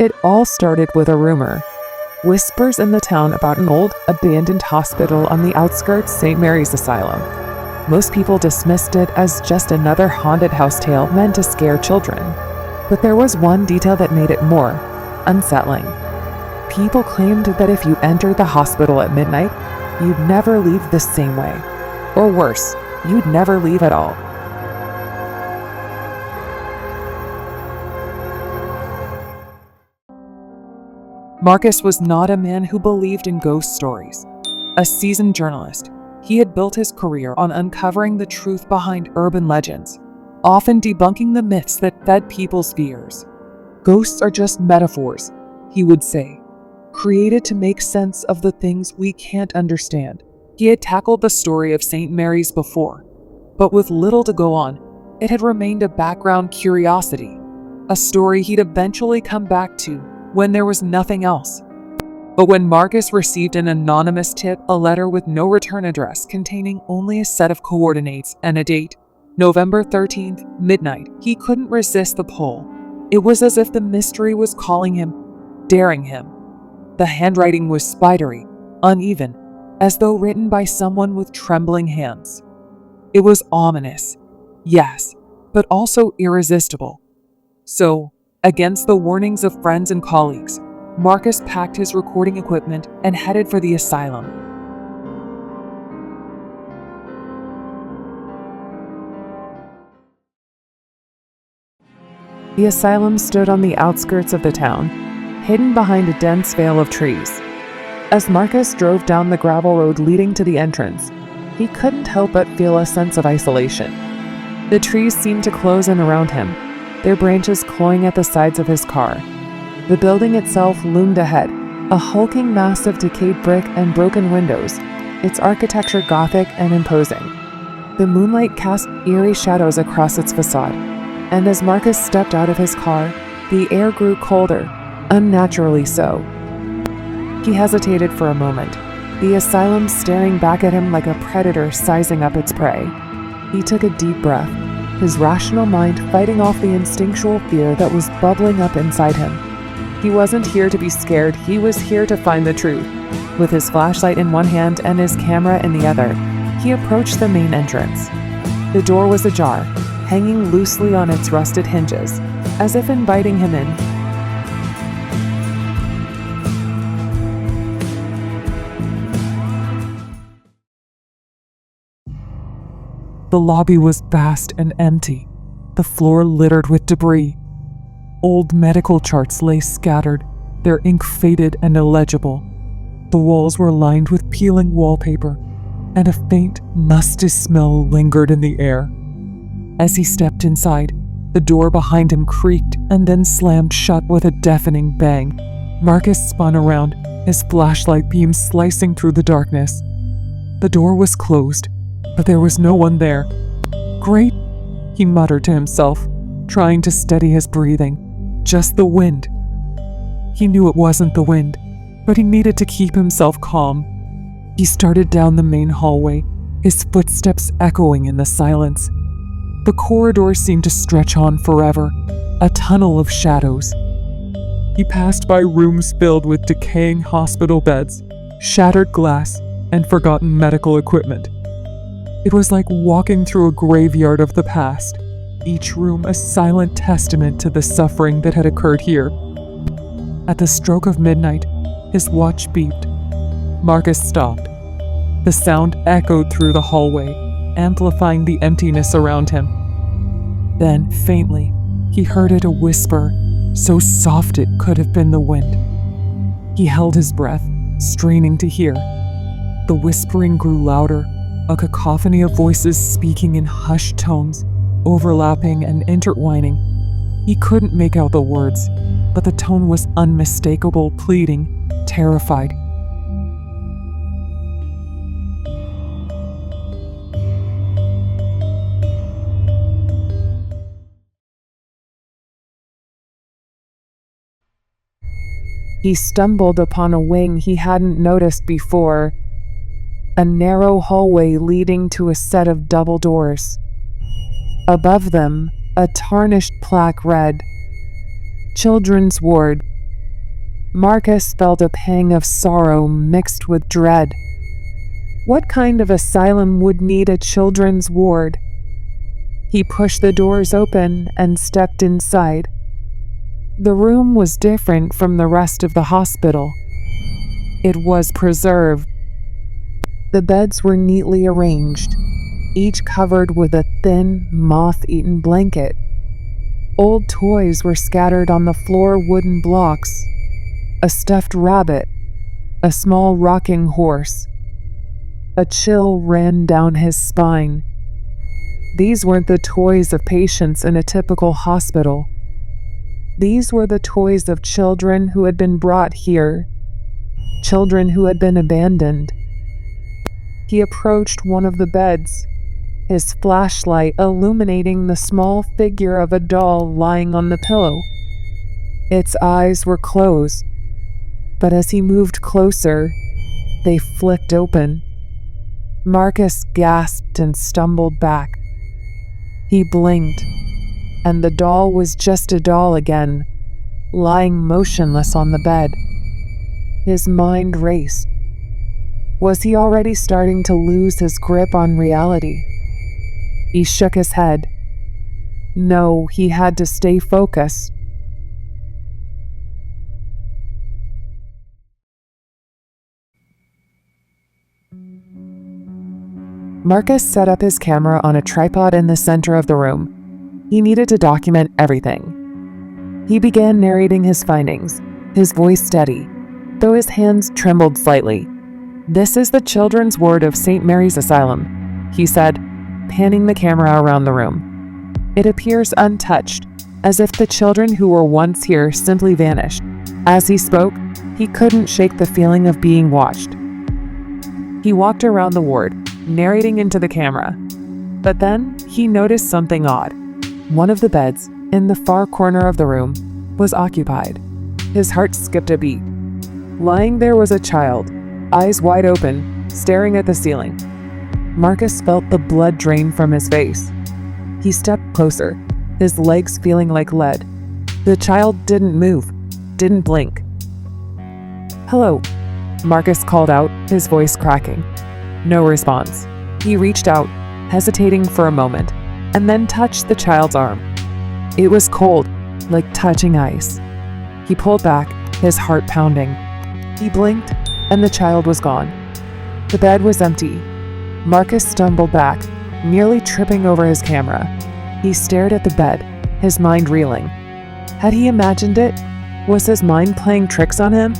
It all started with a rumor. Whispers in the town about an old, abandoned hospital on the outskirts St. Mary's Asylum. Most people dismissed it as just another haunted house tale meant to scare children. But there was one detail that made it more unsettling. People claimed that if you entered the hospital at midnight, you'd never leave the same way. Or worse, you'd never leave at all. Marcus was not a man who believed in ghost stories. A seasoned journalist, he had built his career on uncovering the truth behind urban legends, often debunking the myths that fed people's fears. Ghosts are just metaphors, he would say, created to make sense of the things we can't understand. He had tackled the story of St. Mary's before, but with little to go on, it had remained a background curiosity, a story he'd eventually come back to when there was nothing else. But when Marcus received an anonymous tip, a letter with no return address containing only a set of coordinates and a date, November 13th, midnight, he couldn't resist the pull. It was as if the mystery was calling him, daring him. The handwriting was spidery, uneven, as though written by someone with trembling hands. It was ominous, yes, but also irresistible. So, against the warnings of friends and colleagues, Marcus packed his recording equipment and headed for the asylum. The asylum stood on the outskirts of the town, hidden behind a dense veil of trees. As Marcus drove down the gravel road leading to the entrance, he couldn't help but feel a sense of isolation. The trees seemed to close in around him, their branches clawing at the sides of his car. The building itself loomed ahead, a hulking mass of decayed brick and broken windows, its architecture Gothic and imposing. The moonlight cast eerie shadows across its facade, and as Marcus stepped out of his car, the air grew colder, unnaturally so. He hesitated for a moment, the asylum staring back at him like a predator sizing up its prey. He took a deep breath, his rational mind fighting off the instinctual fear that was bubbling up inside him. He wasn't here to be scared, he was here to find the truth. With his flashlight in one hand and his camera in the other, he approached the main entrance. The door was ajar, hanging loosely on its rusted hinges, as if inviting him in. The lobby was vast and empty, the floor littered with debris. Old medical charts lay scattered, their ink faded and illegible. The walls were lined with peeling wallpaper, and a faint, musty smell lingered in the air. As he stepped inside, the door behind him creaked and then slammed shut with a deafening bang. Marcus spun around, his flashlight beam slicing through the darkness. The door was closed, but there was no one there. "Great," he muttered to himself, trying to steady his breathing. Just the wind. He knew it wasn't the wind, but he needed to keep himself calm. He started down the main hallway, his footsteps echoing in the silence. The corridor seemed to stretch on forever, a tunnel of shadows. He passed by rooms filled with decaying hospital beds, shattered glass, and forgotten medical equipment. It was like walking through a graveyard of the past, each room a silent testament to the suffering that had occurred here. At the stroke of midnight, his watch beeped. Marcus stopped. The sound echoed through the hallway, amplifying the emptiness around him. Then, faintly, he heard it a whisper, so soft it could have been the wind. He held his breath, straining to hear. The whispering grew louder, a cacophony of voices speaking in hushed tones, overlapping and intertwining. He couldn't make out the words, but the tone was unmistakable, pleading, terrified. He stumbled upon a wing he hadn't noticed before, a narrow hallway leading to a set of double doors. Above them, a tarnished plaque read, "Children's Ward, Marcus felt a pang of sorrow mixed with dread. What kind of asylum would need a children's ward? He pushed the doors open and stepped inside. The room was different from the rest of the hospital. It was preserved. The beds were neatly arranged, each covered with a thin, moth-eaten blanket. Old toys were scattered on the floor wooden blocks. A stuffed rabbit, a small rocking horse. A chill ran down his spine. These weren't the toys of patients in a typical hospital. These were the toys of children who had been brought here, children who had been abandoned. He approached one of the beds, his flashlight illuminating the small figure of a doll lying on the pillow. Its eyes were closed, but as he moved closer, they flicked open. Marcus gasped and stumbled back. He blinked, and the doll was just a doll again, lying motionless on the bed. His mind raced. Was he already starting to lose his grip on reality? He shook his head. No, he had to stay focused. Marcus set up his camera on a tripod in the center of the room. He needed to document everything. He began narrating his findings, his voice steady, though his hands trembled slightly. "This is the children's ward of St. Mary's Asylum," he said, panning the camera around the room. "It appears untouched, as if the children who were once here simply vanished." As he spoke, he couldn't shake the feeling of being watched. He walked around the ward, narrating into the camera. But then he noticed something odd. One of the beds, in the far corner of the room, was occupied. His heart skipped a beat. Lying there was a child, eyes wide open, staring at the ceiling. Marcus felt the blood drain from his face. He stepped closer, his legs feeling like lead. The child didn't move, didn't blink. "Hello," Marcus called out, his voice cracking. No response. He reached out, hesitating for a moment, and then touched the child's arm. It was cold, like touching ice. He pulled back, his heart pounding. He blinked, and the child was gone. The bed was empty. Marcus stumbled back, nearly tripping over his camera. He stared at the bed, his mind reeling. Had he imagined it? Was his mind playing tricks on him?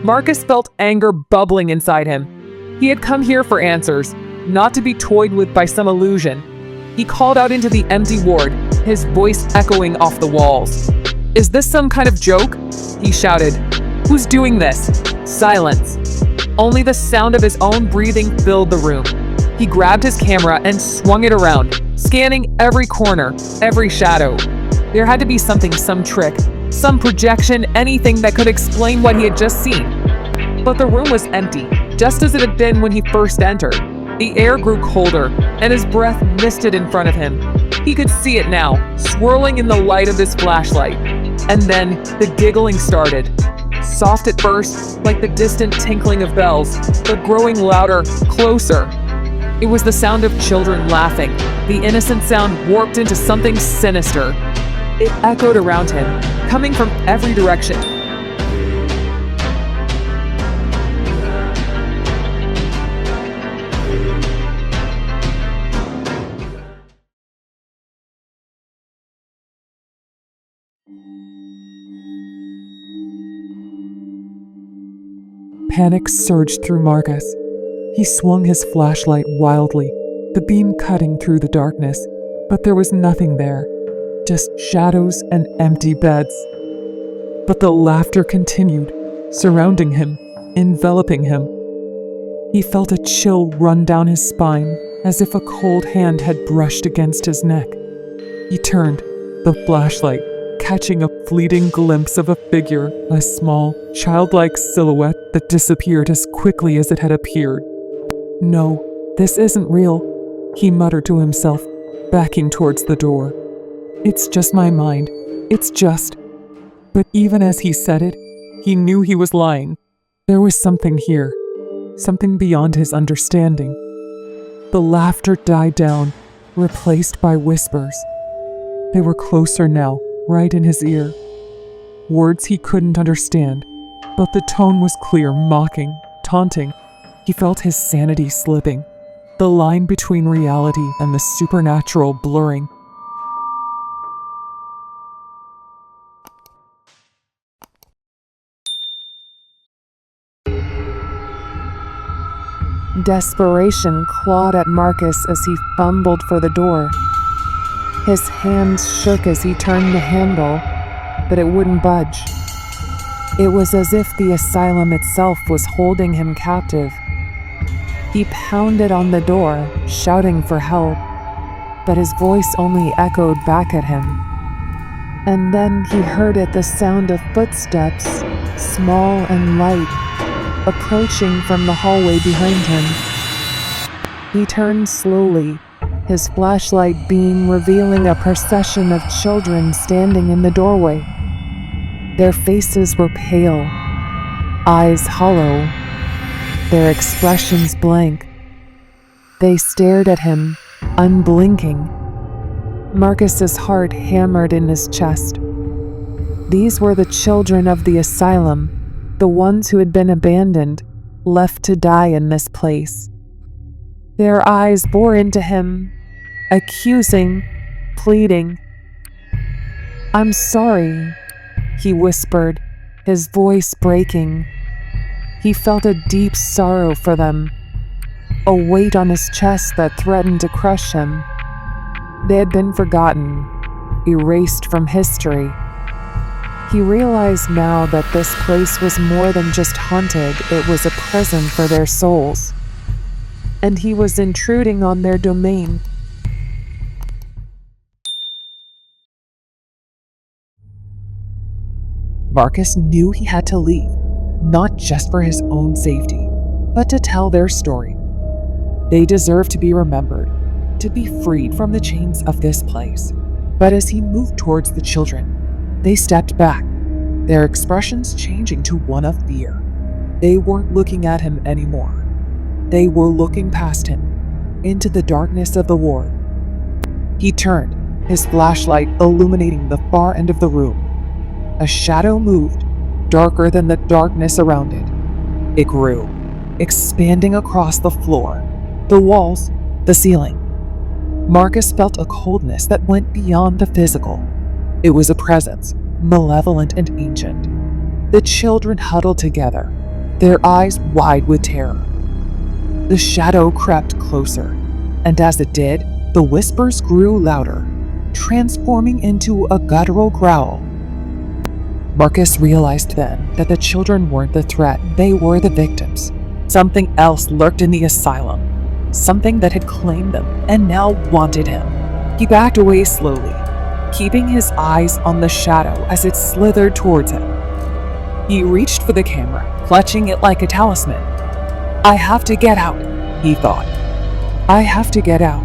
Marcus felt anger bubbling inside him. He had come here for answers, not to be toyed with by some illusion. He called out into the empty ward, his voice echoing off the walls. "Is this some kind of joke?" he shouted. "Who's doing this?" Silence. Only the sound of his own breathing filled the room. He grabbed his camera and swung it around, scanning every corner, every shadow. There had to be something, some trick, some projection, anything that could explain what he had just seen. But the room was empty, just as it had been when he first entered. The air grew colder, and his breath misted in front of him. He could see it now, swirling in the light of his flashlight. And then the giggling started. Soft at first, like the distant tinkling of bells, but growing louder, closer. It was the sound of children laughing, the innocent sound warped into something sinister. It echoed around him, coming from every direction. Panic surged through Marcus. He swung his flashlight wildly, the beam cutting through the darkness, but there was nothing there, just shadows and empty beds. But the laughter continued, surrounding him, enveloping him. He felt a chill run down his spine, as if a cold hand had brushed against his neck. He turned, the flashlight catching a fleeting glimpse of a figure, a small, childlike silhouette that disappeared as quickly as it had appeared. "No, this isn't real," he muttered to himself, backing towards the door. "It's just my mind. It's just..." But even as he said it, he knew he was lying. There was something here, something beyond his understanding. The laughter died down, replaced by whispers. They were closer now, right in his ear. Words he couldn't understand, but the tone was clear, mocking, taunting. He felt his sanity slipping, the line between reality and the supernatural blurring. Desperation clawed at Marcus as he fumbled for the door. His hands shook as he turned the handle, but it wouldn't budge. It was as if the asylum itself was holding him captive. He pounded on the door, shouting for help, but his voice only echoed back at him. And then he heard the sound of footsteps, small and light, approaching from the hallway behind him. He turned slowly, his flashlight beam revealing a procession of children standing in the doorway. Their faces were pale, eyes hollow, their expressions blank. They stared at him, unblinking. Marcus's heart hammered in his chest. These were the children of the asylum, the ones who had been abandoned, left to die in this place. Their eyes bore into him, accusing, pleading. "I'm sorry," he whispered, his voice breaking. He felt a deep sorrow for them, a weight on his chest that threatened to crush him. They had been forgotten, erased from history. He realized now that this place was more than just haunted, it was a prison for their souls. And he was intruding on their domain. Marcus knew he had to leave, not just for his own safety, but to tell their story. They deserved to be remembered, to be freed from the chains of this place. But as he moved towards the children, they stepped back, their expressions changing to one of fear. They weren't looking at him anymore. They were looking past him, into the darkness of the ward. He turned, his flashlight illuminating the far end of the room. A shadow moved, darker than the darkness around it. It grew, expanding across the floor, the walls, the ceiling. Marcus felt a coldness that went beyond the physical. It was a presence, malevolent and ancient. The children huddled together, their eyes wide with terror. The shadow crept closer, and as it did, the whispers grew louder, transforming into a guttural growl. Marcus realized then that the children weren't the threat, they were the victims. Something else lurked in the asylum, something that had claimed them and now wanted him. He backed away slowly, keeping his eyes on the shadow as it slithered towards him. He reached for the camera, clutching it like a talisman. "I have to get out," he thought. "I have to get out."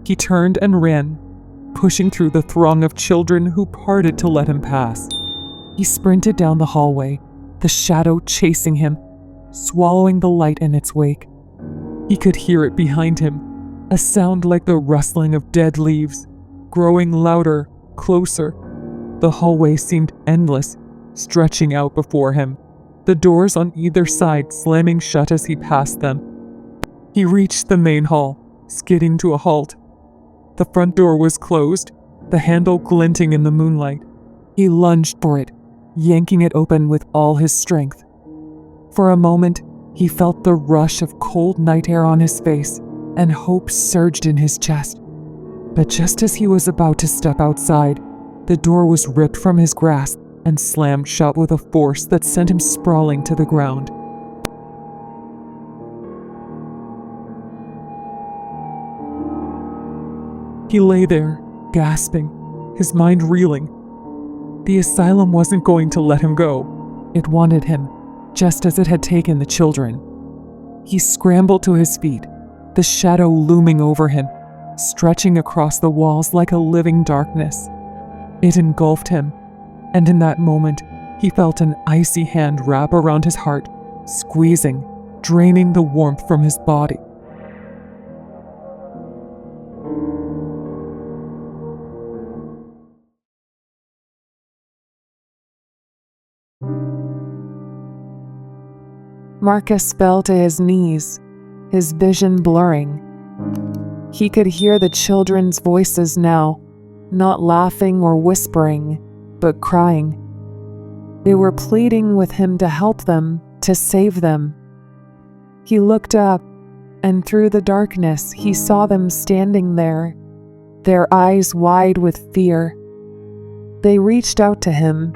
He turned and ran, pushing through the throng of children who parted to let him pass. He sprinted down the hallway, the shadow chasing him, swallowing the light in its wake. He could hear it behind him, a sound like the rustling of dead leaves, growing louder, closer. The hallway seemed endless, stretching out before him, the doors on either side slamming shut as he passed them. He reached the main hall, skidding to a halt. The front door was closed, the handle glinting in the moonlight. He lunged for it, yanking it open with all his strength. For a moment, he felt the rush of cold night air on his face, and hope surged in his chest. But just as he was about to step outside, the door was ripped from his grasp, and slammed shut with a force that sent him sprawling to the ground. He lay there, gasping, his mind reeling. The asylum wasn't going to let him go. It wanted him, just as it had taken the children. He scrambled to his feet, the shadow looming over him, stretching across the walls like a living darkness. It engulfed him, and in that moment, he felt an icy hand wrap around his heart, squeezing, draining the warmth from his body. Marcus fell to his knees, his vision blurring. He could hear the children's voices now, not laughing or whispering, but crying. They were pleading with him to help them, to save them. He looked up, and through the darkness he saw them standing there, their eyes wide with fear. They reached out to him,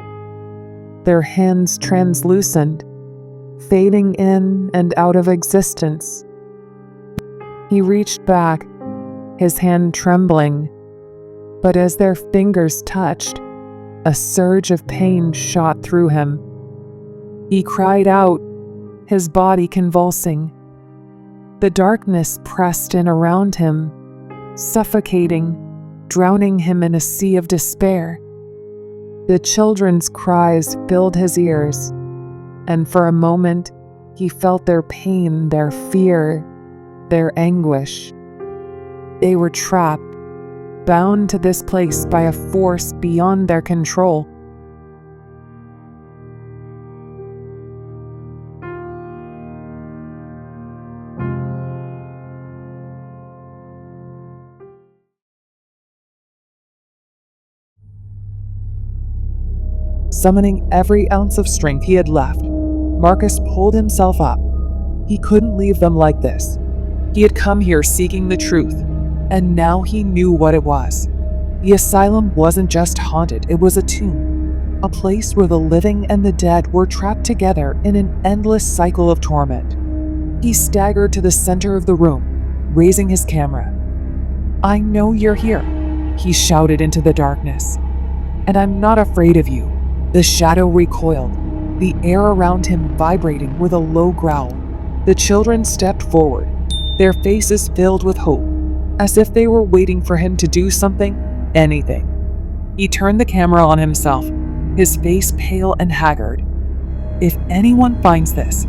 their hands translucent, fading in and out of existence. He reached back, his hand trembling, but as their fingers touched, a surge of pain shot through him. He cried out, his body convulsing. The darkness pressed in around him, suffocating, drowning him in a sea of despair. The children's cries filled his ears, and for a moment, he felt their pain, their fear, their anguish. They were trapped, bound to this place by a force beyond their control. Summoning every ounce of strength he had left, Marcus pulled himself up. He couldn't leave them like this. He had come here seeking the truth, and now he knew what it was. The asylum wasn't just haunted, it was a tomb, a place where the living and the dead were trapped together in an endless cycle of torment. He staggered to the center of the room, raising his camera. "I know you're here," he shouted into the darkness. "And I'm not afraid of you." The shadow recoiled, the air around him vibrating with a low growl. The children stepped forward, their faces filled with hope, as if they were waiting for him to do something, anything. He turned the camera on himself, his face pale and haggard. "If anyone finds this,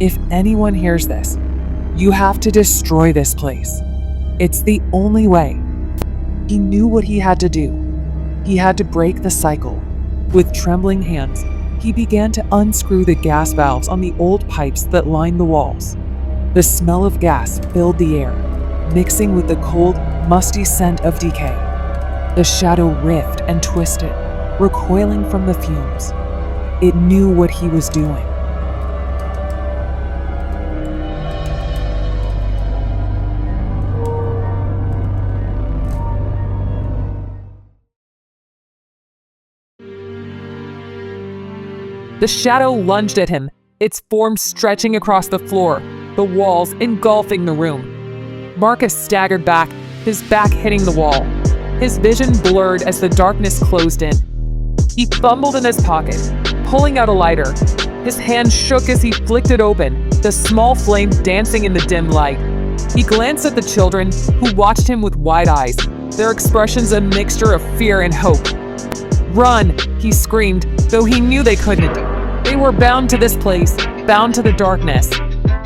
if anyone hears this, you have to destroy this place. It's the only way." He knew what he had to do. He had to break the cycle. With trembling hands, he began to unscrew the gas valves on the old pipes that lined the walls. The smell of gas filled the air, mixing with the cold, musty scent of decay. The shadow writhed and twisted, recoiling from the fumes. It knew what he was doing. The shadow lunged at him, its form stretching across the floor, the walls engulfing the room. Marcus staggered back, his back hitting the wall. His vision blurred as the darkness closed in. He fumbled in his pocket, pulling out a lighter. His hand shook as he flicked it open, the small flame dancing in the dim light. He glanced at the children, who watched him with wide eyes, their expressions a mixture of fear and hope. "Run!" he screamed, though he knew they couldn't. They were bound to this place, bound to the darkness.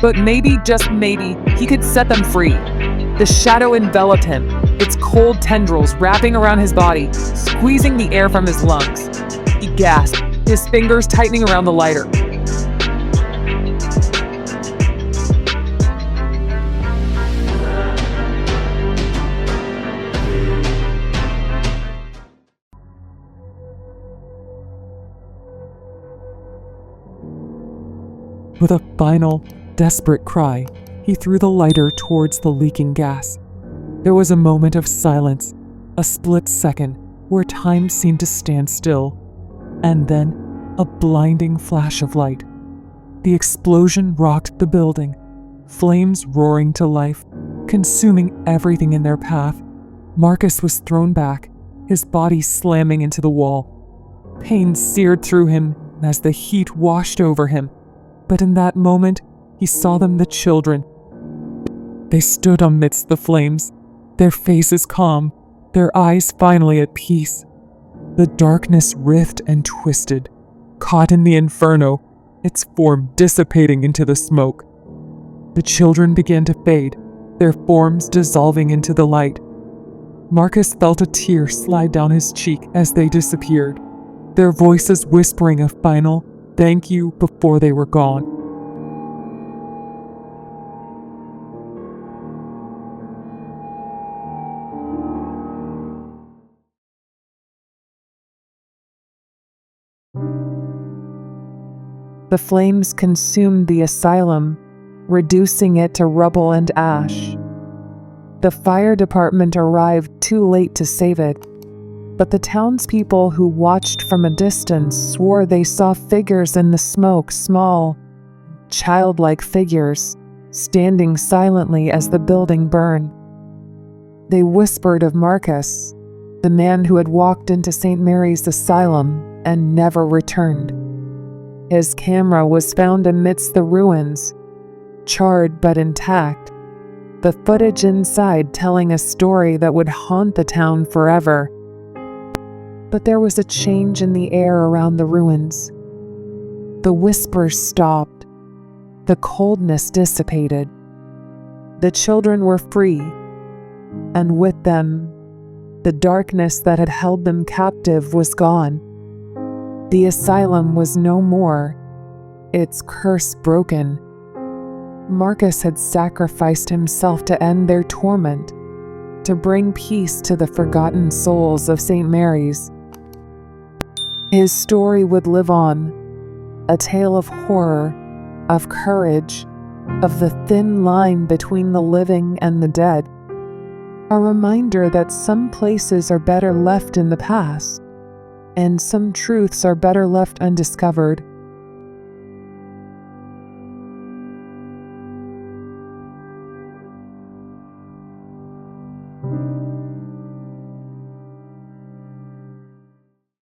But maybe, just maybe, he could set them free. The shadow enveloped him, its cold tendrils wrapping around his body, squeezing the air from his lungs. He gasped, his fingers tightening around the lighter. With a final, desperate cry, he threw the lighter towards the leaking gas. There was a moment of silence, a split second where time seemed to stand still. And then, a blinding flash of light. The explosion rocked the building, flames roaring to life, consuming everything in their path. Marcus was thrown back, his body slamming into the wall. Pain seared through him as the heat washed over him. But in that moment, he saw them, the children. They stood amidst the flames, their faces calm, their eyes finally at peace. The darkness writhed and twisted, caught in the inferno, its form dissipating into the smoke. The children began to fade, their forms dissolving into the light. Marcus felt a tear slide down his cheek as they disappeared, their voices whispering a final thank you before they were gone. The flames consumed the asylum, reducing it to rubble and ash. The fire department arrived too late to save it, but the townspeople who watched from a distance swore they saw figures in the smoke, small, childlike figures, standing silently as the building burned. They whispered of Marcus, the man who had walked into St. Mary's Asylum and never returned. His camera was found amidst the ruins, charred but intact, the footage inside telling a story that would haunt the town forever. But there was a change in the air around the ruins. The whispers stopped. The coldness dissipated. The children were free, and with them, the darkness that had held them captive was gone. The asylum was no more, its curse broken. Marcus had sacrificed himself to end their torment, to bring peace to the forgotten souls of St. Mary's. His story would live on, a tale of horror, of courage, of the thin line between the living and the dead. A reminder that some places are better left in the past, and some truths are better left undiscovered.